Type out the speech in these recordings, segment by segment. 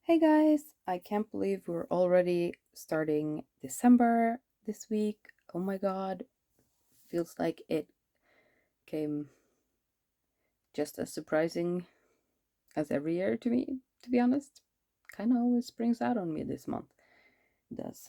Hey guys, I can't believe we're already starting December this week. Oh my god, feels like it came just as surprising as every year to me, to be honest. Kind of always springs out on me this month. It does.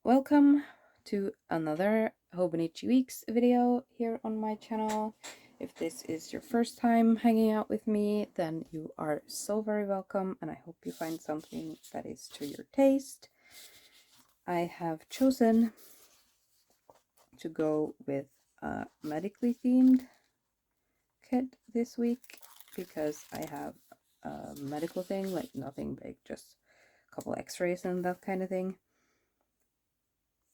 Welcome to another Hobonichi Weeks video here on my channel. If this is your first time hanging out with me, then you are so very welcome, and I hope you find something that is to your taste. I have chosen to go with a medically themed kit this week because I have a medical thing, like nothing big, just a couple x-rays and that kind of thing.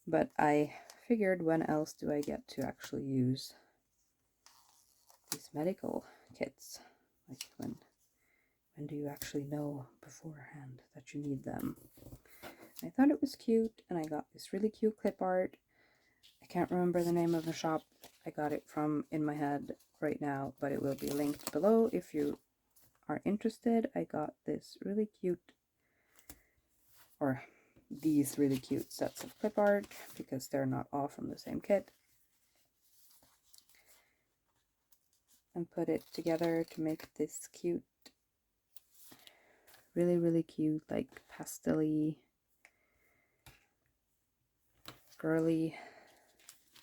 But I figured, when else do I get to actually use these medical kits? Like when do you actually know beforehand that you need them? I thought it was cute, and I got this really cute clip art. I can't remember the name of the shop I got it from in my head right now, but it will be linked below if you are interested. I got this really cute, or these really cute sets of clip art because they're not all from the same kit, and put it together to make this cute, really cute, like pastel-y, girly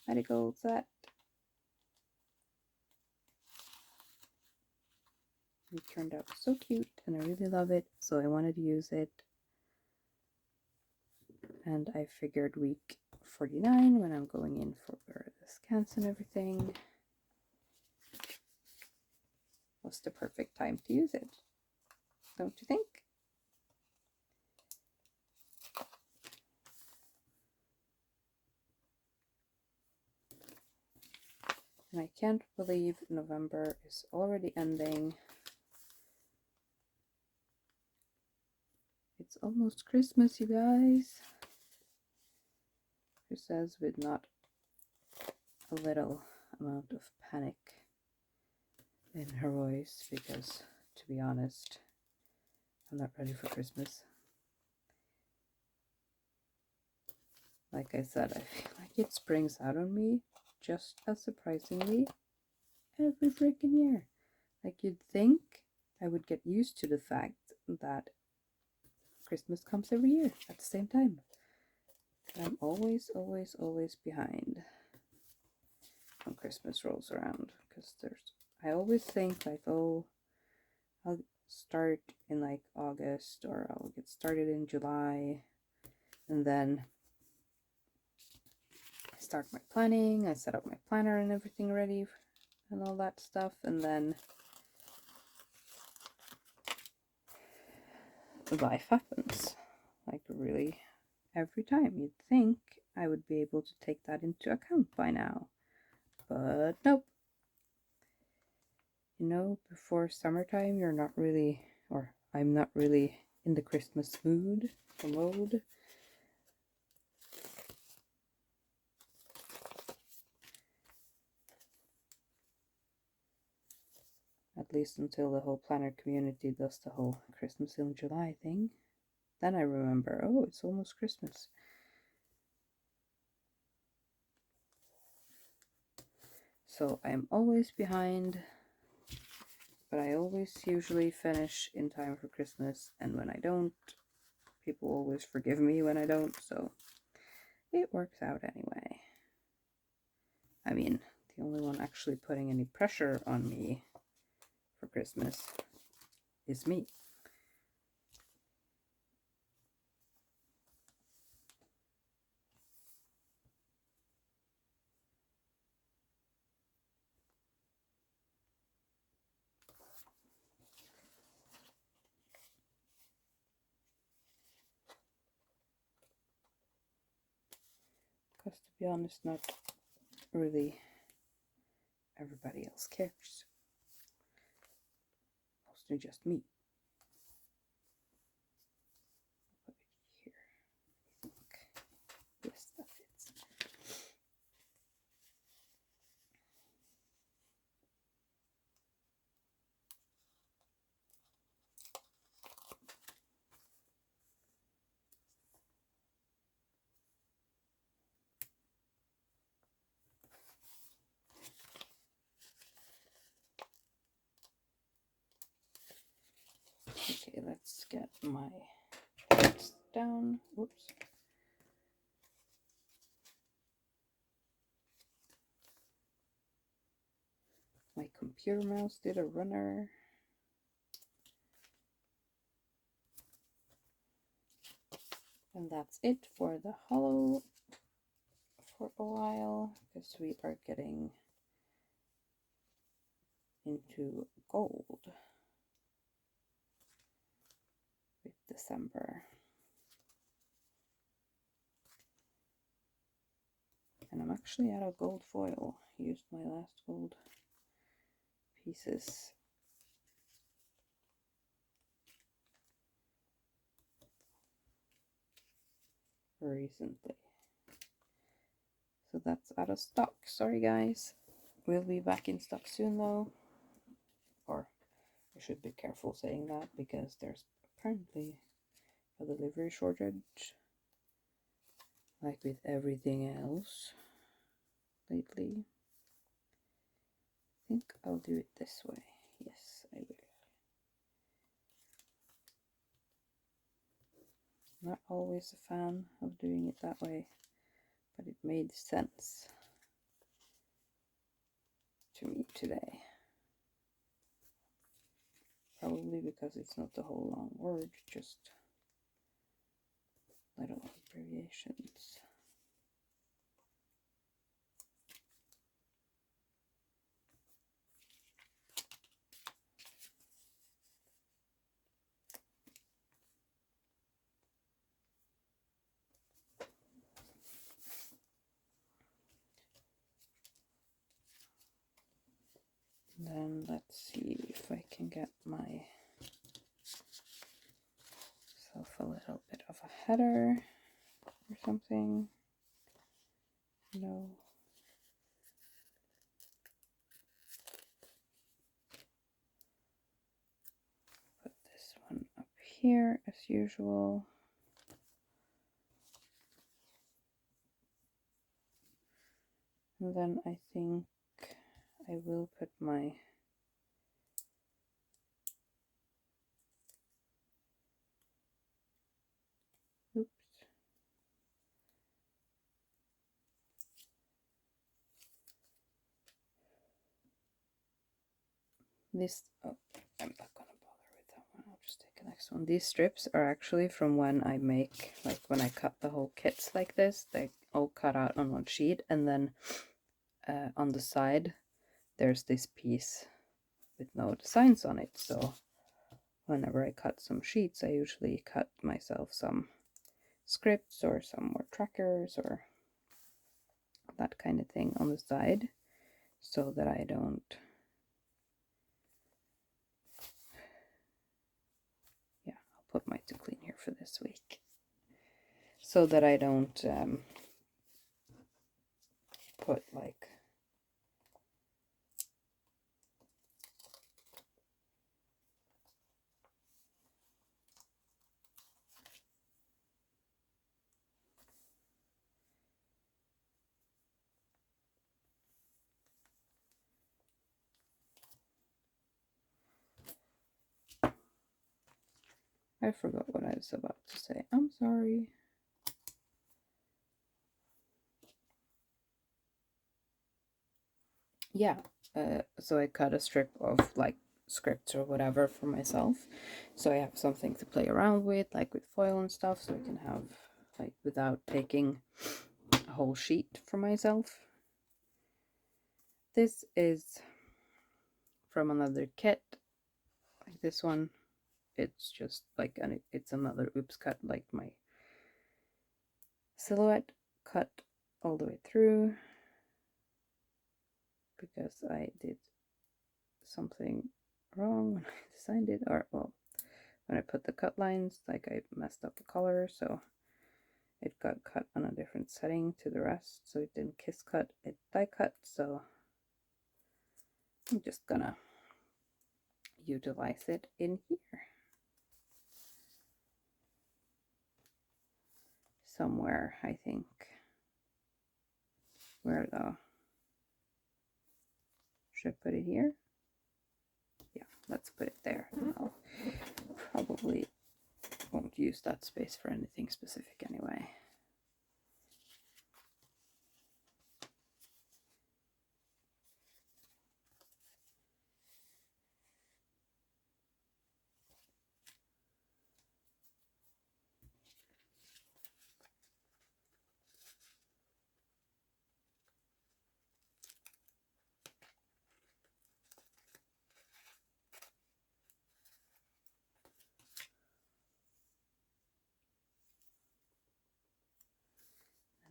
medical set. It turned out so cute and I really love it, so I wanted to use it. And I figured week 49, when I'm going in for the scans and everything, was the perfect time to use it. Don't you think? And I can't believe November is already ending. It's almost Christmas, you guys. Who says with not a little amount of panic in her voice, because to be honest, I'm not ready for Christmas. Like I said, I feel like it springs out on me just as surprisingly every freaking year. Like, you'd think I would get used to the fact that Christmas comes every year at the same time. I'm always behind when Christmas rolls around, because I always think like, oh, I'll start in like August, or I'll get started in July, and then I start my planning, I set up my planner and everything ready and all that stuff, and then life happens. Like, really, every time. You'd think I would be able to take that into account by now, but nope. You know, before summertime, you're not really, or I'm not really in the Christmas mood or mode. At least until the whole planner community does the whole Christmas in July thing. Then I remember, oh, it's almost Christmas. So I'm always behind, but I always usually finish in time for Christmas, and when I don't, people always forgive me when I don't, so it works out anyway. I mean, the only one actually putting any pressure on me for Christmas is me. Because to be honest, not really everybody else cares. Mostly just me. Put it here. I think. Yes, that fits. Okay, let's get my text down. Whoops. My computer mouse did a runner. And that's it for the hollow for a while, because we are getting into gold with December. And I'm actually out of gold foil. Used my last gold pieces. Recently. So that's out of stock. Sorry guys. We'll be back in stock soon though. Or I should be careful saying that because there's apparently a delivery shortage. Like with everything else lately. I think I'll do it this way. Yes, I will. Not always a fan of doing it that way, but it made sense to me today. Probably because it's not the whole long word, just little abbreviations. Then let's see if I can get myself a little bit of a header or something. No. Put this one up here as usual. And then I think I will put my oops. This, oh, I'm not gonna bother with that one. I'll just take the next one. These strips are actually from when I make, like when I cut the whole kits like this. They all cut out on one sheet, and then on the side there's this piece with no designs on it. So whenever I cut some sheets, I usually cut myself some scripts or some more trackers or that kind of thing on the side, so that I don't, yeah, I'll put my to clean here for this week, so that I don't put like I forgot what I was about to say. I'm sorry. Yeah, so I cut a strip of like scripts or whatever for myself, so I have something to play around with, like with foil and stuff, so I can have like without taking a whole sheet for myself. This is from another kit, like this one. It's just like it's another oops cut, like my silhouette cut all the way through, because I did something wrong when I designed it, or well, when I put the cut lines, like I messed up the color, so it got cut on a different setting to the rest, so it didn't kiss cut, it die cut. So I'm just gonna utilize it in here somewhere. I think, where though? Should I put it here? Yeah, let's put it there. I'll probably won't use that space for anything specific anyway.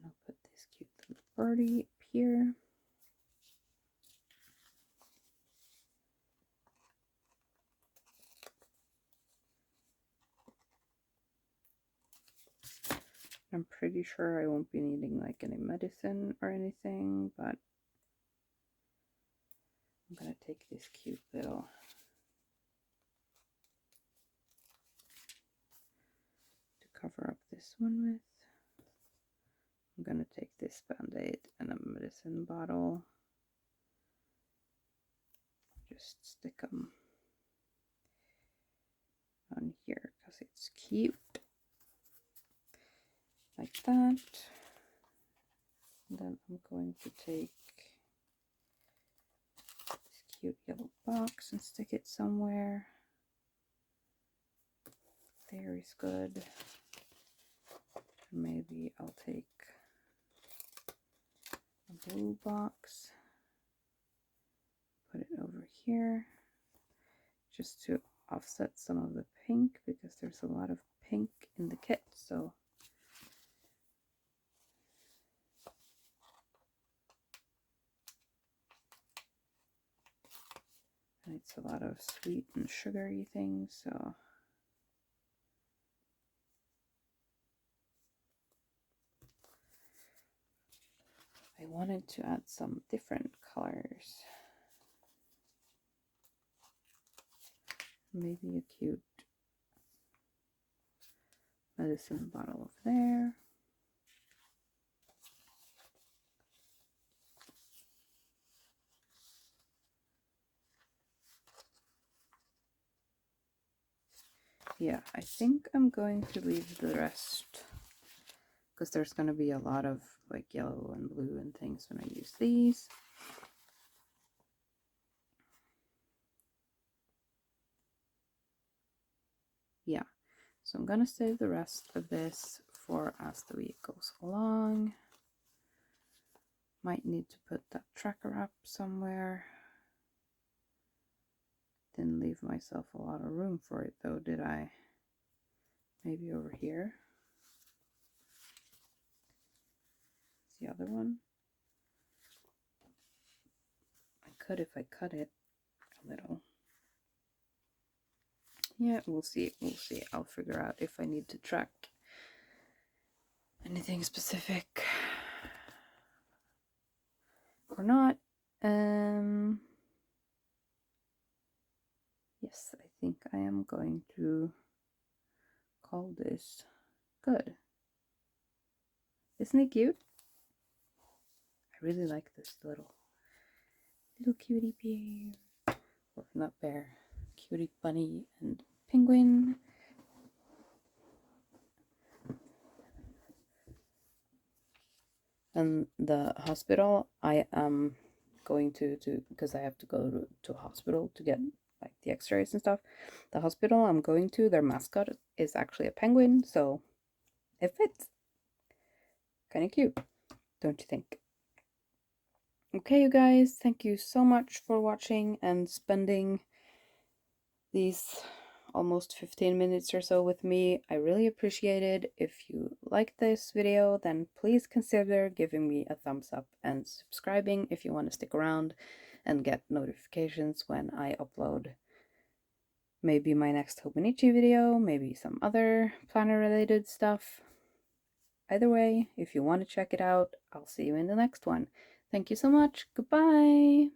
And I'll put this cute little birdie up here. I'm pretty sure I won't be needing like any medicine or anything, but I'm gonna take this cute little to cover up this one with. I'm gonna take this band-aid and a medicine bottle. Just stick them on here because it's cute. Like that. And then I'm going to take this cute yellow box and stick it somewhere. There is good. Maybe I'll take a blue box, put it over here, just to offset some of the pink because there's a lot of pink in the kit. So and it's a lot of sweet and sugary things, so I wanted to add some different colors. Maybe a cute medicine bottle over there. Yeah, I think I'm going to leave the rest because there's going to be a lot of like yellow and blue and things when I use these. Yeah, so I'm going to save the rest of this for as the week goes along. Might need to put that tracker up somewhere. Didn't leave myself a lot of room for it though, did I? Maybe over here. The other one. I could if I cut it a little. Yeah, we'll see. We'll see. I'll figure out if I need to track anything specific or not. Yes, I think I am going to call this good. Isn't it cute? I really like this little cutie bear, or not bear, cutie bunny and penguin. And the hospital, I am going to because I have to go to a hospital to get like the x-rays and stuff. The hospital I'm going to, their mascot is actually a penguin, so it fits. Kind of cute, don't you think? Okay, you guys, thank you so much for watching and spending these almost 15 minutes or so with me. I really appreciate it. If you like this video, then please consider giving me a thumbs up and subscribing if you want to stick around and get notifications when I upload maybe my next Hobonichi video, maybe some other planner related stuff. Either way, if you want to check it out, I'll see you in the next one. Thank you so much. Goodbye.